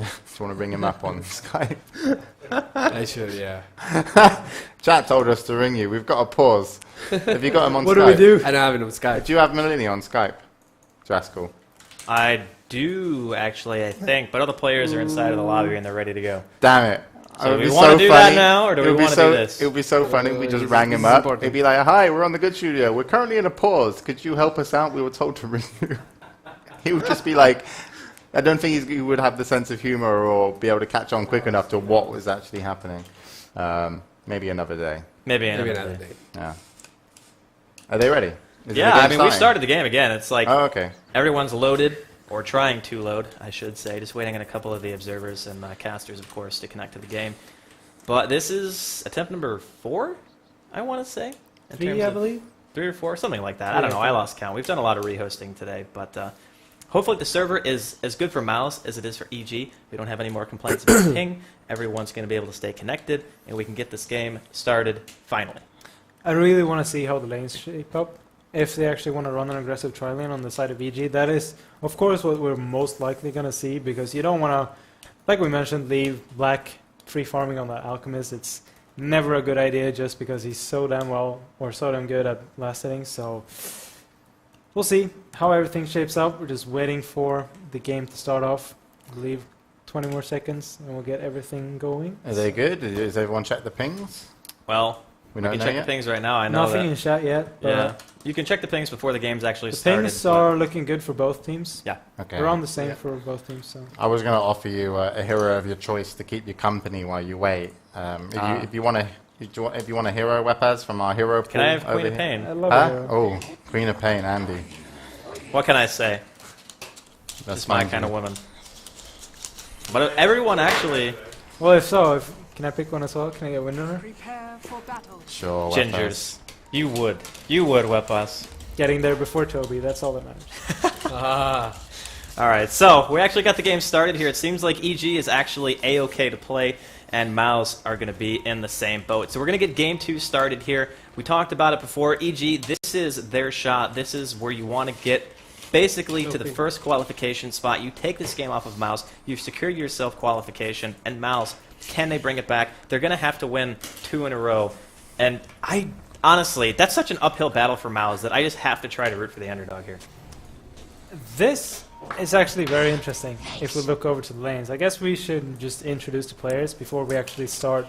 Do you want to bring him up on Skype? I should, yeah. Chat told us to ring you. We've got a pause. Have you got him on What Skype? do we do? I don't have it on Skype. Do you have Melanie on Skype? Jaskal. I do, actually, I think, but all the players are inside of the lobby and they're ready to go. Damn it. So It would do be we want to so do funny. that now, or do It we would be want to so- do this? It would be so funny if we just this rang is him up. important. It'd be like, hi, we're on the Good Studio. We're currently in a pause. Could you help us out? We were told to ring you. He would just be like, I don't think he would have the sense of humor or be able to catch on quick enough to what was actually happening. Maybe another day. Maybe Maybe another another day. day. Yeah. Are they ready? Is Yeah, the game I mean, we starting? started the game again. It's like Oh, okay. everyone's loaded, or trying to load, I should say. Just waiting on a couple of the observers and casters, of course, to connect to the game. But this is attempt number 4, I want to say. In 3, terms I of- believe. 3 or 4, something like that. 3 I don't or know. I 4. lost count. We've done a lot of rehosting today, but hopefully the server is as good for Mouse as it is for EG. We don't have any more complaints about ping. Everyone's going to be able to stay connected, and we can get this game started finally. I really want to see how the lanes shape up. If they actually want to run an aggressive tri lane on the side of EG, that is, of course, what we're most likely going to see, because you don't want to, like we mentioned, leave Black free farming on the Alchemist. It's never a good idea just because he's so damn well, or so damn good at last innings, so we'll see how everything shapes up. We're just waiting for the game to start off. I believe 20 more seconds, and we'll get everything going. Are they good? Does everyone check the pings? Well, We we don't can know check yet? the pings right now. I know Nothing that. in chat yet, but Yeah, you can check the pings before the game's actually the started. pings but- are looking good for both teams. Yeah. Okay. Around the same Yeah. for both teams. So. I was going to offer you a hero of your choice to keep you company while you wait. If you want a hero, Wepaz, from our hero pool Can I have over Queen of here. Pain? I love Huh? it. Oh, Queen of Pain, Andy. What can I say? That's Just my fine. kind of woman. But everyone actually, Well, if so, can I pick one as well? Can I get Windrunner? Prepare for battle. Sure, Wepaz. gingers. You would, Wepas. Getting there before Toby, that's all that matters. Ah, All right, so we actually got the game started here. It seems like EG is actually A-OK to play, and Mouse are going to be in the same boat. So we're going to get Game 2 started here. We talked about it before. EG, this is their shot. This is where you want to get basically to the first qualification spot. You take this game off of Mouse. You've secured yourself qualification, and Mouse, can they bring it back? They're going to have to win 2 in a row. And honestly, that's such an uphill battle for Mouse that I just have to try to root for the underdog here. This is actually very interesting if we look over to the lanes. I guess we should just introduce the players before we actually start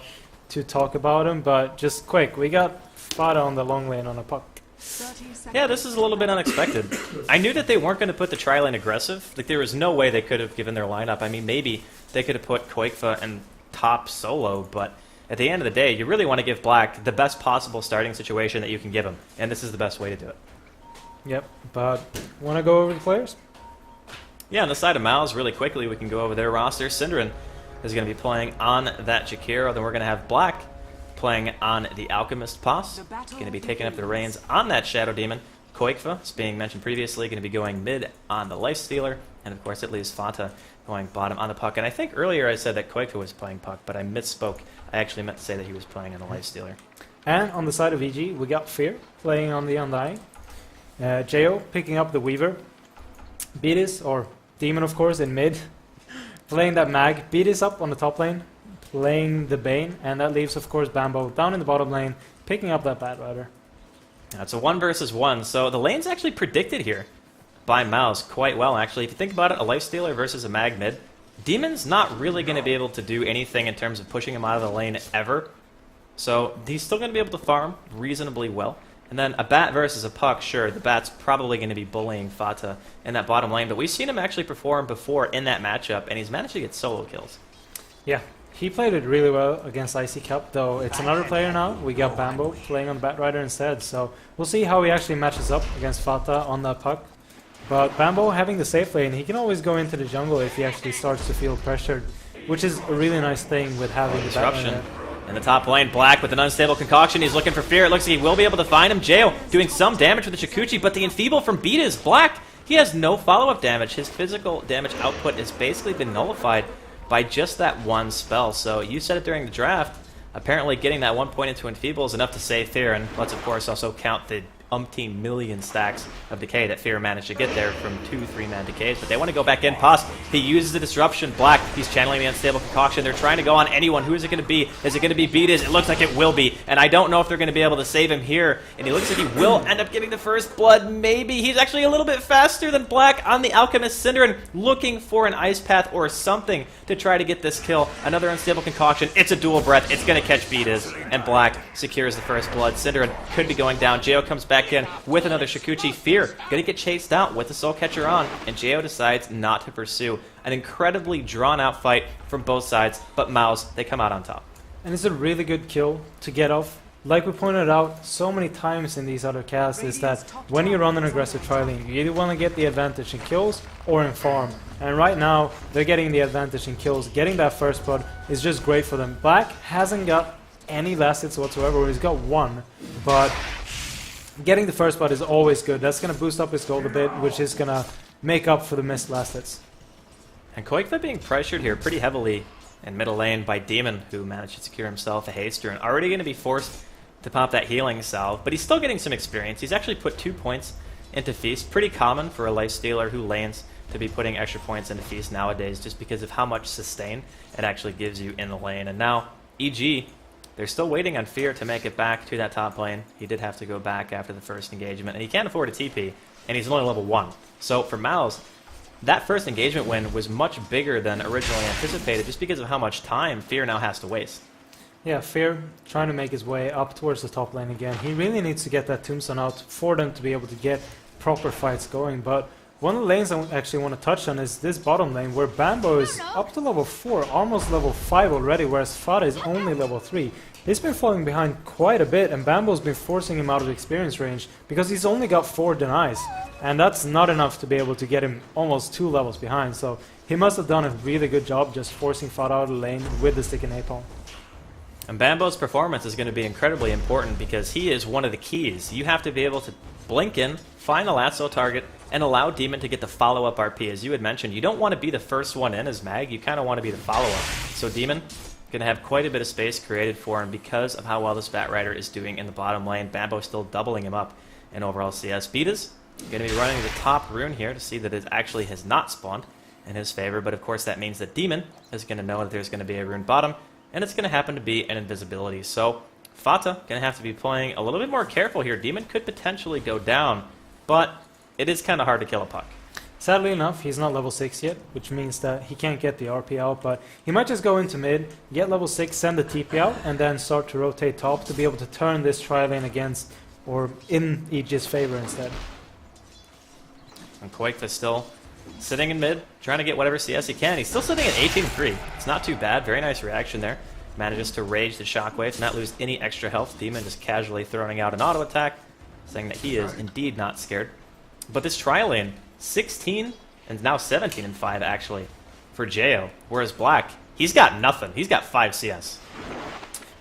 to talk about them, but just quick, we got Fada on the long lane on a puck. 30 seconds. Yeah, this is a little bit unexpected. I knew that they weren't going to put the tri-lane aggressive. Like, there was no way they could have given their lineup. I mean, maybe they could have put Quakefa and top solo, but at the end of the day, you really want to give Black the best possible starting situation that you can give him, and this is the best way to do it. Yep, but want to go over the players? Yeah, on the side of Mouse, really quickly, we can go over their roster. Synderen is going to be playing on that Jakiro. Then we're going to have Black playing on the Alchemist Pass. Going to be taking up the reins on that Shadow Demon. Koikfa, as being mentioned previously, going to be going mid on the Lifestealer. And of course, it leaves Fata going bottom on the puck. And I think earlier I said that Koikfa was playing puck, but I misspoke. I actually meant to say that he was playing on the Lifestealer. And on the side of EG, we got Fear playing on the Undying. Jo picking up the Weaver. Beatis, or Demon of course, in mid. Playing that Mag. Beatis up on the top lane. Playing the Bane. And that leaves, of course, Bambo down in the bottom lane. Picking up that Bat Rider. Now, it's a 1 versus 1, so the lane's actually predicted here by Mouse quite well, actually. If you think about it, a Lifestealer versus a Mag mid, Demon's not really going to be able to do anything in terms of pushing him out of the lane ever. So he's still going to be able to farm reasonably well. And then a Bat versus a Puck, sure, the Bat's probably going to be bullying Fata in that bottom lane, but we've seen him actually perform before in that matchup, and he's managed to get solo kills. Yeah, he played it really well against Icy Cup, though it's another player now. We got Bambo playing on Bat Rider instead, so we'll see how he actually matches up against Fata on that puck. But Bambo having the safe lane, he can always go into the jungle if he actually starts to feel pressured, which is a really nice thing with having the Bat Disruption. Rider. In the top lane, Black with an unstable concoction. He's looking for Fear. It looks like he will be able to find him. Jail doing some damage with the Chikuchi, but the Enfeeble from Beat is Black. He has no follow-up damage. His physical damage output has basically been nullified by just that one spell. So you said it during the draft. Apparently getting that 1 point into Enfeeble is enough to save Fear, and let's of course also count the umpteen million stacks of decay that Fear managed to get there from 2 3-man decays. But they want to go back in. Pos, he uses the disruption. Black, he's channeling the unstable concoction. They're trying to go on anyone. Who is it going to be? Is it going to be Beatus? It looks like it will be. And I don't know if they're going to be able to save him here. And he looks like he will end up getting the first blood. Maybe. He's actually a little bit faster than Black on the Alchemist Synderen, looking for an Ice Path or something to try to get this kill. Another unstable concoction. It's a dual breath. It's going to catch Beatus. And Black secures the first blood. Synderen could be going down. Jo comes back in with another Shikuchi. Fear going to get chased out with the Soul Catcher on. And Jo decides not to pursue. An incredibly drawn-out fight from both sides. But Mouse, they come out on top. And it's a really good kill to get off. Like we pointed out so many times in these other casts, is that when you run an aggressive tri-lane, you either want to get the advantage in kills or in farm. And right now, they're getting the advantage in kills. Getting that first blood is just great for them. Black hasn't got any last hits whatsoever. He's got one, but getting the first blood is always good. That's going to boost up his gold a bit, which is going to make up for the missed last hits. And Koikva being pressured here pretty heavily in middle lane by Demon, who managed to secure himself a haster and already going to be forced to pop that healing salve, but he's still getting some experience. He's actually put 2 points into Feast. Pretty common for a lifestealer who lanes to be putting extra points into Feast nowadays, just because of how much sustain it actually gives you in the lane. And now, EG, they're still waiting on Fear to make it back to that top lane. He did have to go back after the first engagement, and he can't afford a TP, and he's only level 1. So for Mouse, that first engagement win was much bigger than originally anticipated, just because of how much time Fear now has to waste. Yeah, Fear trying to make his way up towards the top lane again. He really needs to get that Tombstone out for them to be able to get proper fights going. But one of the lanes I actually want to touch on is this bottom lane, where Bambo is up to level 4, almost level 5 already, whereas Fada is only level 3. He's been falling behind quite a bit, and Bambo's been forcing him out of experience range because he's only got 4 denies. And that's not enough to be able to get him almost 2 levels behind. So he must have done a really good job just forcing Fada out of the lane with the stick and napalm. And Bambo's performance is going to be incredibly important because he is one of the keys. You have to be able to blink in, find the lasso target, and allow Demon to get the follow-up RP. As you had mentioned, you don't want to be the first one in as Mag, you kind of want to be the follow-up. So Demon going to have quite a bit of space created for him because of how well this Batrider is doing in the bottom lane. Bambo still doubling him up in overall CS. Beatas going to be running the top rune here to see that it actually has not spawned in his favor, but of course that means that Demon is going to know that there's going to be a rune bottom, and it's going to happen to be an invisibility. So Fata going to have to be playing a little bit more careful here. Demon could potentially go down, but it is kind of hard to kill a puck. Sadly enough, he's not level 6 yet, which means that he can't get the RP out, but he might just go into mid, get level 6, send the TP out, and then start to rotate top to be able to turn this tri-lane against, or in EG's favor instead. And Koikva still sitting in mid, trying to get whatever CS he can. He's still sitting at 18-3. It's not too bad. Very nice reaction there. Manages to rage the shockwave, not lose any extra health. Demon just casually throwing out an auto attack, saying that he is indeed not scared. But this tri-lane, 16 and now 17-5 actually for Jo, whereas Black, he's got nothing. He's got 5 CS.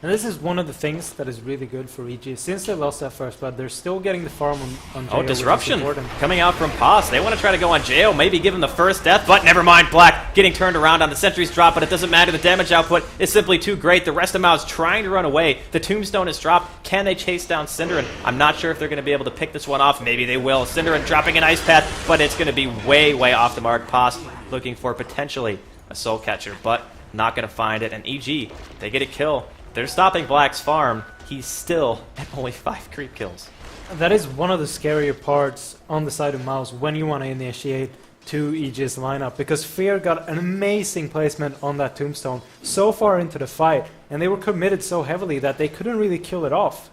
And this is one of the things that is really good for EG. Since they lost that first, but they're still getting the farm on Jo. Oh, disruption coming out from Pos. They want to try to go on Jo, maybe give him the first death, but never mind. Black getting turned around on the sentry's drop, but it doesn't matter. The damage output is simply too great. The rest of Mao's trying to run away. The tombstone is dropped. Can they chase down Synderen? I'm not sure if they're going to be able to pick this one off. Maybe they will. Synderen dropping an ice path, but it's going to be way, way off the mark. Pos looking for potentially a soul catcher, but not going to find it. And EG, they get a kill. They're stopping Black's farm. He's still at only 5 creep kills. That is one of the scarier parts on the side of Mouse when you want to initiate to EG's lineup, because Fear got an amazing placement on that tombstone so far into the fight, and they were committed so heavily that they couldn't really kill it off,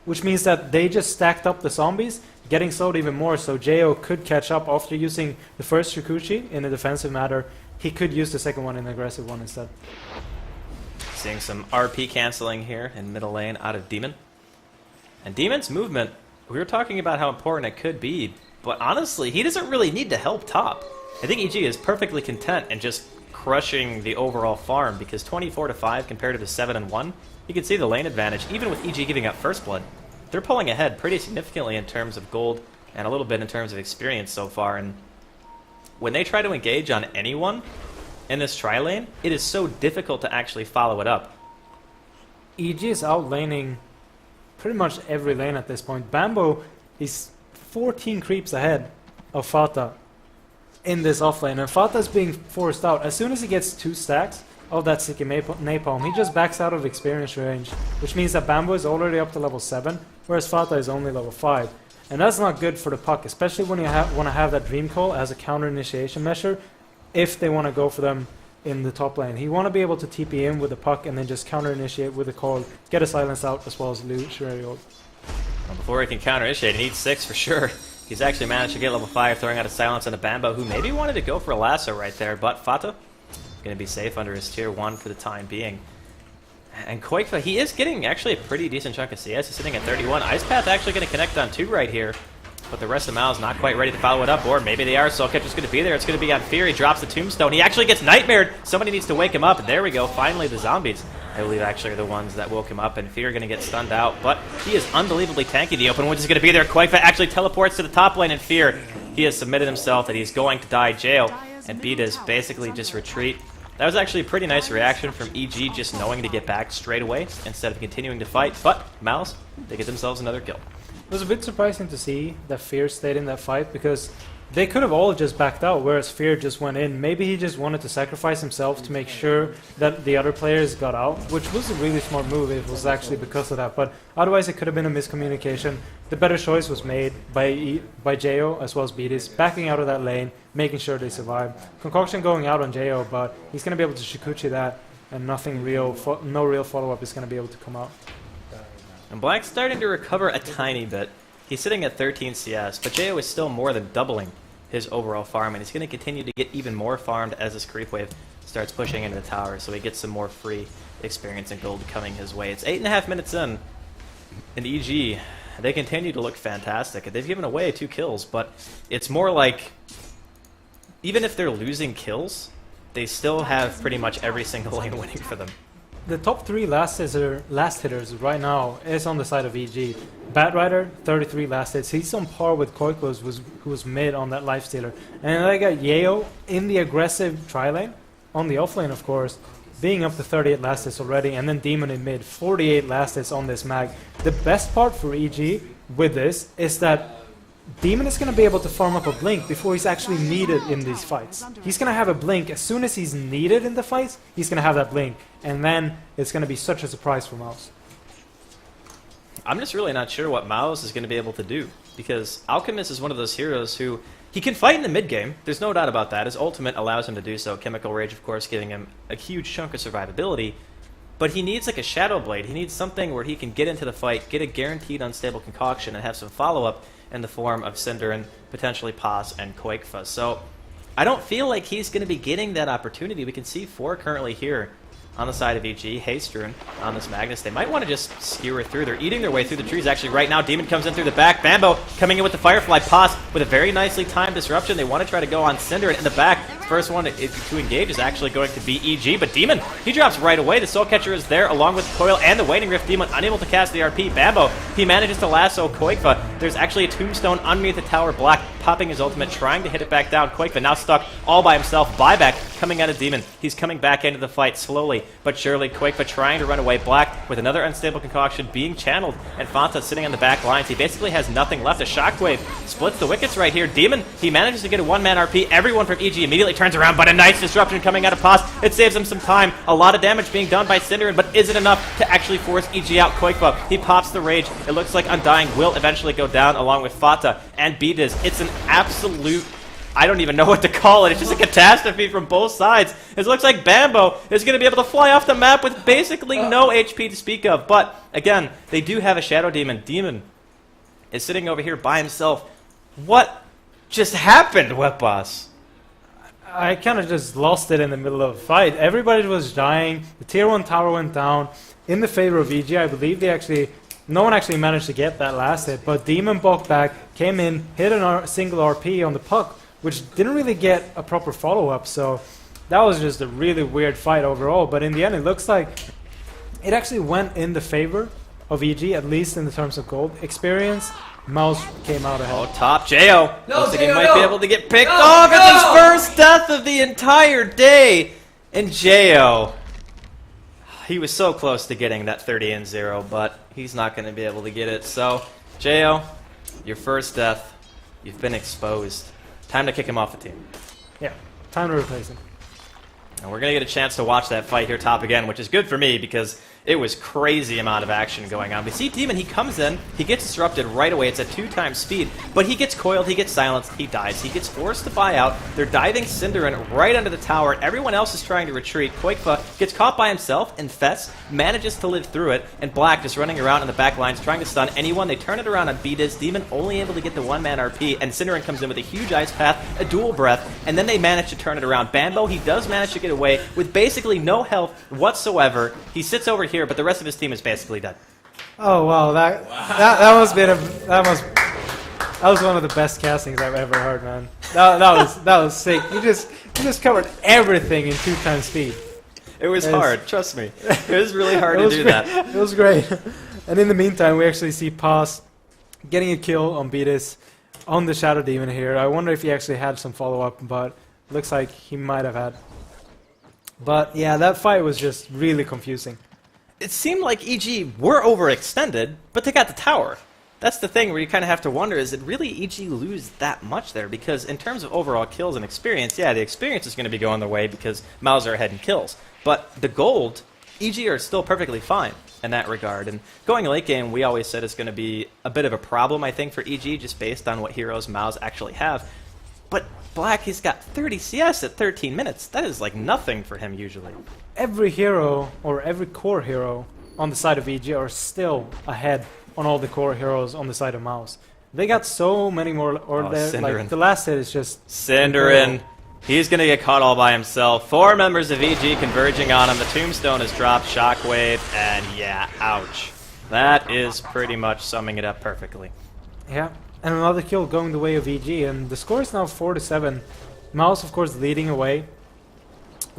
which means that they just stacked up the zombies, getting slowed even more, so Jo could catch up after using the first Shikuchi in a defensive matter. He could use the second one in an aggressive one instead. Seeing some RP canceling here in middle lane out of Demon. And Demon's movement, we were talking about how important it could be, but honestly, he doesn't really need to help top. I think EG is perfectly content in just crushing the overall farm, because 24-5 compared to the 7-1, you can see the lane advantage. Even with EG giving up first blood, they're pulling ahead pretty significantly in terms of gold and a little bit in terms of experience so far. And when they try to engage on anyone in this tri-lane, it is so difficult to actually follow it up. EG is outlaning pretty much every lane at this point. Bambo He's 14 creeps ahead of Fata in this offlane, and Fata's being forced out. As soon as he gets 2 stacks of that sticky napalm, he just backs out of experience range, which means that Bambo is already up to level 7, whereas Fata is only level 5. And that's not good for the puck, especially when you want to have that Dream Call as a counter initiation measure if they want to go for them in the top lane. You want to be able to TP in with the puck and then just counter initiate with the call, get a silence out as well as illusionary ult. Well, before he can counter initiate, he needs 6 for sure. He's actually managed to get level 5, throwing out a silence on a Bambo, who maybe wanted to go for a lasso right there, but Fata going to be safe under his tier 1 for the time being. And Quakefa, he is getting actually a pretty decent chunk of CS. He's sitting at 31. Ice Path actually going to connect on 2 right here, but the rest of Mal's not quite ready to follow it up, or maybe they are. Soul Catcher's going to be there. It's going to be on Fear. He drops the Tombstone. He actually gets nightmared. Somebody needs to wake him up. There we go. Finally, the zombies, I believe, actually are the ones that woke him up, and Fear going to get stunned out. But he is unbelievably tanky. The open woods is going to be there. Quakefa actually teleports to the top lane, and Fear, he has submitted himself that he's going to die jail, and Beatus basically just retreat. That was actually a pretty nice reaction from EG, just knowing to get back straight away instead of continuing to fight. But Mals, they get themselves another kill. It was a bit surprising to see that Fear stayed in that fight because they could have all just backed out, whereas Fear just went in. Maybe he just wanted to sacrifice himself to make sure that the other players got out, which was a really smart move. It was actually because of that, but otherwise it could have been a miscommunication. The better choice was made by Jo as well as Beatis, backing out of that lane, making sure they survive. Concoction going out on Jo, but he's going to be able to Shikuchi that, and no real follow-up is going to be able to come out. And Black's starting to recover a tiny bit. He's sitting at 13 CS, but Jo is still more than doubling his overall farm, and he's going to continue to get even more farmed as this creep wave starts pushing into the tower, so he gets some more free experience and gold coming his way. It's 8.5 minutes in, and EG, they continue to look fantastic. They've given away 2 kills, but it's more like, even if they're losing kills, they still have pretty much every single lane winning for them. The top 3 last hitters right now is on the side of EG. Batrider, 33 last hits. He's on par with Koikos, who was mid on that Lifestealer. And then I got Yeo in the aggressive tri-lane, on the offlane of course, being up to 38 last hits already, and then Demon in mid, 48 last hits on this mag. The best part for EG with this is that Demon is going to be able to farm up a blink before he's actually needed in these fights. He's going to have a blink as soon as he's needed in the fights. He's going to have that blink, and then it's going to be such a surprise for Mouse. I'm just really not sure what Mouse is going to be able to do, because Alchemist is one of those heroes who, he can fight in the mid game, there's no doubt about that. His ultimate allows him to do so, Chemical Rage of course giving him a huge chunk of survivability, but he needs like a Shadow Blade. He needs something where he can get into the fight, get a guaranteed unstable concoction, and have some follow-up in the form of Cinder and potentially Paz and Quakefa. So I don't feel like he's going to be getting that opportunity. We can see 4 currently here on the side of EG. Hastrun on this Magnus. They might want to just skewer through. They're eating their way through the trees actually right now. Demon comes in through the back. Bambo coming in with the Firefly. Paz with a very nicely timed disruption. They want to try to go on Cinder in the back. First one to engage is actually going to be EG, but Demon, he drops right away. The Soul Catcher is there along with Coil and the Waning Rift. Demon unable to cast the RP. Bambo, he manages to lasso Quakefa. There's actually a Tombstone underneath the tower. Black popping his ultimate, trying to hit it back down. Quakefa now stuck all by himself. Buyback coming out of Demon. He's coming back into the fight slowly but surely. Quakefa trying to run away. Black with another unstable concoction being channeled, and Fanta sitting on the back lines. He basically has nothing left. A Shockwave splits the wickets right here. Demon, he manages to get a one-man RP. Everyone from EG immediately turns around, but a nice disruption coming out of Paz. It saves him some time. A lot of damage being done by Cinder, but is it enough to actually force EG out? Quakefa, he pops the rage. It looks like Undying will eventually go down along with Fata and Beatis. It's an absolute, I don't even know what to call it. It's just a catastrophe from both sides. It looks like Bambo is going to be able to fly off the map with basically no HP to speak of. But, again, they do have a Shadow Demon. Demon is sitting over here by himself. What just happened, Wet Boss? I kind of just lost it in the middle of the fight. Everybody was dying. The tier 1 tower went down in the favor of EG. I believe no one actually managed to get that last hit, but Demon bulked back, came in, hit a single RP on the puck, which didn't really get a proper follow-up, so that was just a really weird fight overall. But in the end, it looks like it actually went in the favor of EG, at least in the terms of gold experience. Mouse came out ahead. Oh, top Jo. No, looks like he Jo, might no. be able to get picked. No, Oh, got no. his first death of the entire day. And Jo, he was so close to getting that 30-0, but he's not going to be able to get it. So, Jo, your first death. You've been exposed. Time to kick him off the team. Yeah, time to replace him. And we're going to get a chance to watch that fight here top again, which is good for me because it was crazy amount of action going on. We see Demon, he comes in, he gets disrupted right away. It's at 2x speed, but he gets coiled, he gets silenced, he dies. He gets forced to buy out. They're diving Cinderin right under the tower. Everyone else is trying to retreat. Quakefa gets caught by himself, and Fess manages to live through it, and Black just running around in the back lines trying to stun anyone. They turn it around on Beatus. Demon only able to get the one-man RP, and Cinderin comes in with a huge ice path, a dual breath, and then they manage to turn it around. Bambo, he does manage to get away with basically no health whatsoever. He sits over here, but the rest of his team is basically dead. Oh wow, that was one of the best castings I've ever heard, man. That was sick. You just covered everything in 2x speed. It was hard, trust me. It was really hard to do great. that. It was great. And in the meantime, we actually see Paz getting a kill on Beatus on the Shadow Demon here. I wonder if he actually had some follow-up, but looks like he might have had. But yeah, that fight was just really confusing. It seemed like EG were overextended, but they got the tower. That's the thing where you kind of have to wonder, is it really EG lose that much there? Because in terms of overall kills and experience, yeah, the experience is going to be going their way because Mauser ahead in kills. But the gold, EG are still perfectly fine in that regard. And going late game, we always said it's going to be a bit of a problem, I think, for EG, just based on what heroes Maus actually have. But Black, he's got 30 CS at 13 minutes. That is like nothing for him usually. Every hero, or every core hero on the side of EG are still ahead on all the core heroes on the side of Maus. They got so many more, like the last hit is just... Cinderin, he's going to get caught all by himself. 4 members of EG converging on him. The tombstone is dropped, Shockwave, and yeah, ouch. That is pretty much summing it up perfectly. Yeah. And another kill going the way of EG, and the score is now 4-7. Maus, of course, leading away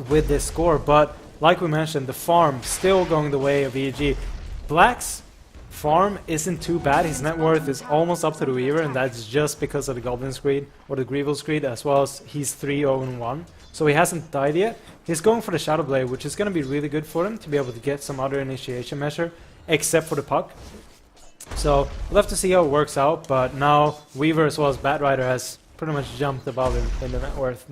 with this score, but like we mentioned, the farm still going the way of EG. Black's farm isn't too bad. His net worth is almost up to the Weaver, and that's just because of the Goblin Screed, or the Grievous Screed, as well as he's 3-0-1. So he hasn't died yet. He's going for the Shadow Blade, which is going to be really good for him to be able to get some other initiation measure, except for the puck. So we'll have to see how it works out, but now Weaver as well as Batrider has pretty much jumped above him in the net worth.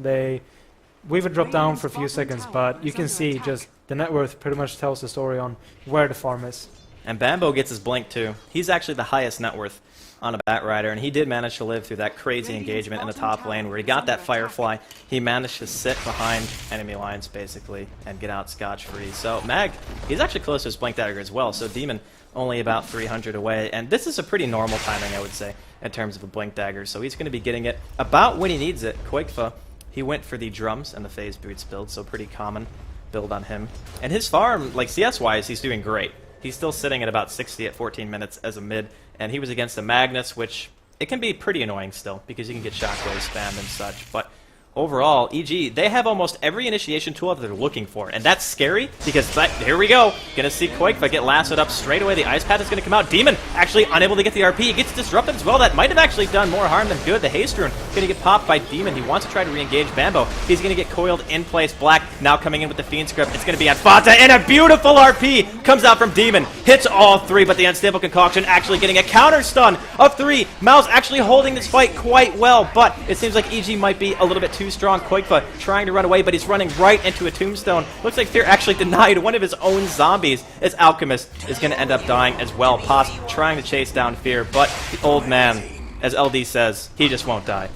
Weaver dropped down for a few seconds, but you can see just the net worth pretty much tells the story on where the farm is. And Bambo gets his blink too. He's actually the highest net worth on a Batrider, and he did manage to live through that crazy engagement in the top lane where he got that Firefly. He managed to sit behind enemy lines basically and get out scotch-free. So Mag, he's actually close to his blink dagger as well, so Demon only about 300 away, and this is a pretty normal timing, I would say, in terms of a blink dagger, so he's going to be getting it about when he needs it. Quakefa, he went for the drums and the phase boots build, so pretty common build on him. And his farm, like CS-wise, he's doing great. He's still sitting at about 60 at 14 minutes as a mid, and he was against the Magnus, which it can be pretty annoying still, because you can get shockwave spammed and such, but overall, EG, they have almost every initiation tool that they're looking for, and that's scary because here we go. Gonna see Quakefa get lassoed up straight away. The ice path is gonna come out. Demon actually unable to get the RP. He gets disrupted as well. That might have actually done more harm than good. The haste rune gonna get popped by Demon. He wants to try to re-engage Bambo. He's gonna get coiled in place. Black now coming in with the Fiend Script. It's gonna be on Fata, and a beautiful RP comes out from Demon. Hits all 3, but the Unstable Concoction actually getting a counter stun of 3. Maus actually holding this fight quite well, but it seems like EG might be a little bit too strong. Quakefa trying to run away, but he's running right into a tombstone. Looks like Fear actually denied one of his own zombies, as Alchemist is going to end up dying as well. Pos trying to chase down Fear, but the old man, as LD says, he just won't die.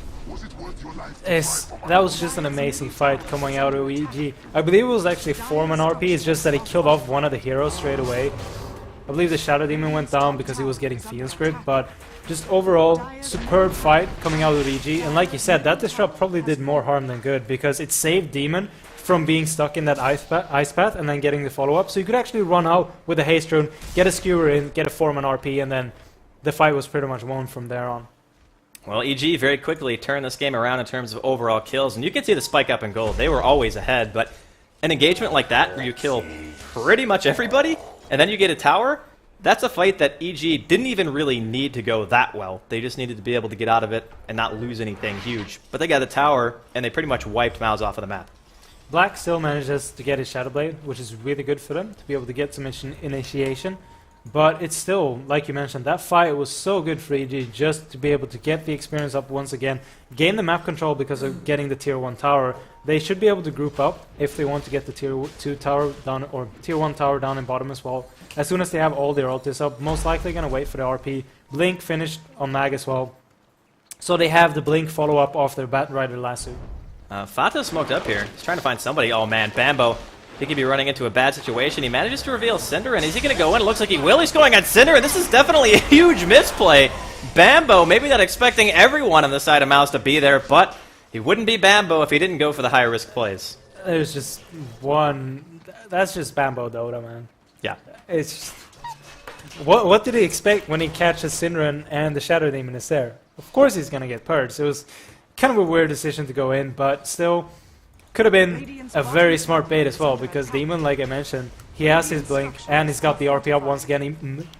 That was just an amazing fight coming out of EG. I believe it was actually 4-man RP, it's just that he killed off one of the heroes straight away. I believe the Shadow Demon went down because he was getting Fiend Script, but just overall, superb fight coming out of EG. And like you said, that disrupt probably did more harm than good because it saved Demon from being stuck in that ice path and then getting the follow-up. So you could actually run out with a haste rune, get a skewer in, get a 4-man RP, and then the fight was pretty much won from there on. Well, EG very quickly turned this game around in terms of overall kills, and you can see the spike up in gold. They were always ahead, but an engagement like that where you kill pretty much everybody and then you get a tower, that's a fight that EG didn't even really need to go that well. They just needed to be able to get out of it and not lose anything huge. But they got the tower, and they pretty much wiped Maus off of the map. Black still manages to get his Shadow Blade, which is really good for them, to be able to get some initiation. But it's still, like you mentioned, that fight was so good for EG just to be able to get the experience up once again, gain the map control because of getting the tier 1 tower. They should be able to group up if they want to get the tier 2 tower down, or tier 1 tower down in bottom as well. As soon as they have all their ultis up, most likely going to wait for the RP. Blink finished on Mag as well. So they have the Blink follow-up off their Bat Rider lasso. Fata smoked up here. He's trying to find somebody. Oh man, Bambo. He could be running into a bad situation. He manages to reveal Cinder, and is he going to go in? It looks like he will. He's going at Cinder, and this is definitely a huge misplay. Bambo, maybe not expecting everyone on the side of Mouse to be there, but he wouldn't be Bambo if he didn't go for the higher risk plays. There's just one... That's just Bambo Dota, man. Yeah. It's just, what did he expect when he catches Syndra and the Shadow Demon is there? Of course he's going to get purged. It was kind of a weird decision to go in, but still could have been a very smart bait as well, because Demon, like I mentioned, he has his Blink and he's got the RP up once again. He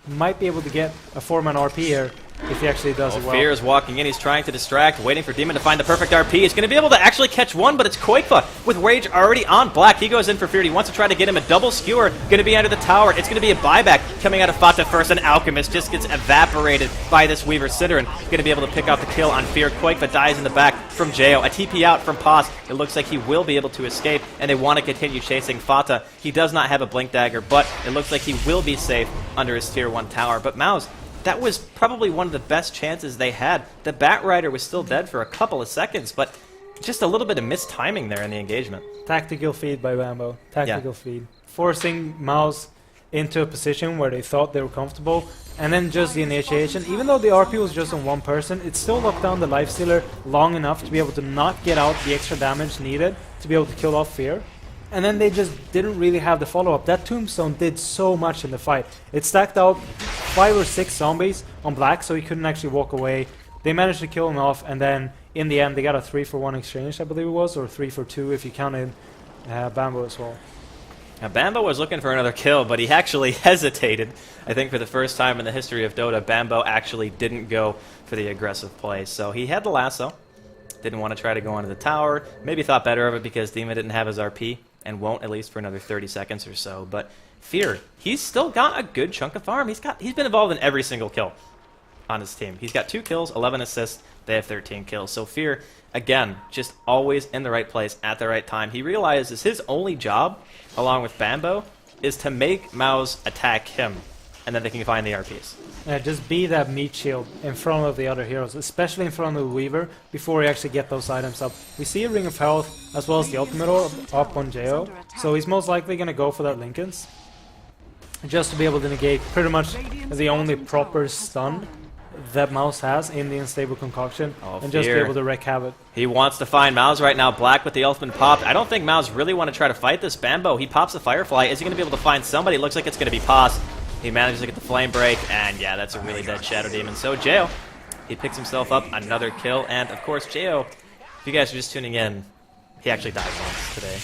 might be able to get a 4-man RP here if he actually does it well. Fear is walking in. He's trying to distract, waiting for Demon to find the perfect RP. He's going to be able to actually catch one, but it's Quakefa with Rage already on Black. He goes in for Fear. He wants to try to get him a double skewer. Going to be under the tower. It's going to be a buyback coming out of Fata first, and Alchemist just gets evaporated by this Weaver Cinder, and going to be able to pick out the kill on Fear. Quakefa dies in the back from Jayo. A TP out from Paz. It looks like he will be able to escape, and they want to continue chasing Fata. He does not have a Blink Dagger, but it looks like he will be safe under his tier 1 tower. But Mouse, that was probably one of the best chances they had. The Bat Rider was still dead for a couple of seconds, but just a little bit of mistiming there in the engagement. Tactical feed by Bambo. Tactical feed. Forcing Mouse into a position where they thought they were comfortable, and then just the initiation. Even though the RP was just on one person, it still locked down the Lifestealer long enough to be able to not get out the extra damage needed to be able to kill off Fear. And then they just didn't really have the follow-up. That Tombstone did so much in the fight. It stacked out 5 or 6 zombies on Black, so he couldn't actually walk away. They managed to kill him off, and then in the end they got a 3-for-1 exchange, I believe it was, or 3-for-2 if you counted Bambo as well. Now, Bambo was looking for another kill, but he actually hesitated. I think for the first time in the history of Dota, Bambo actually didn't go for the aggressive play. So he had the lasso. Didn't want to try to go onto the tower. Maybe thought better of it because Dima didn't have his RP, and won't at least for another 30 seconds or so. But Fear, he's still got a good chunk of farm. He's been involved in every single kill on his team. He's got 2 kills, 11 assists. They have 13 kills. So Fear, again, just always in the right place at the right time. He realizes his only job, along with Bambo, is to make Mouse attack him, and then they can find the RPs. Just be that meat shield in front of the other heroes, especially in front of the Weaver, before we actually get those items up. We see a Ring of Health as well as the ultimate up on Jayo, so he's most likely going to go for that Linken's, just to be able to negate pretty much the only proper stun that Mouse has in the Unstable Concoction, and just be able to wreak havoc. He wants to find Mouse right now. Black with the ultimate popped. I don't think Mouse really want to try to fight this. Bambo, he pops the Firefly. Is he going to be able to find somebody? Looks like it's going to be Paz. He manages to get the Flame Break, and yeah, that's a really dead Shadow Demon. So Jayo, he picks himself up another kill, and of course Jayo, if you guys are just tuning in, he actually died once today.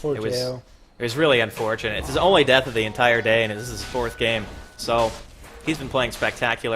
Poor Jayo. It was really unfortunate. It's his only death of the entire day, and this is his 4th game. So he's been playing spectacular.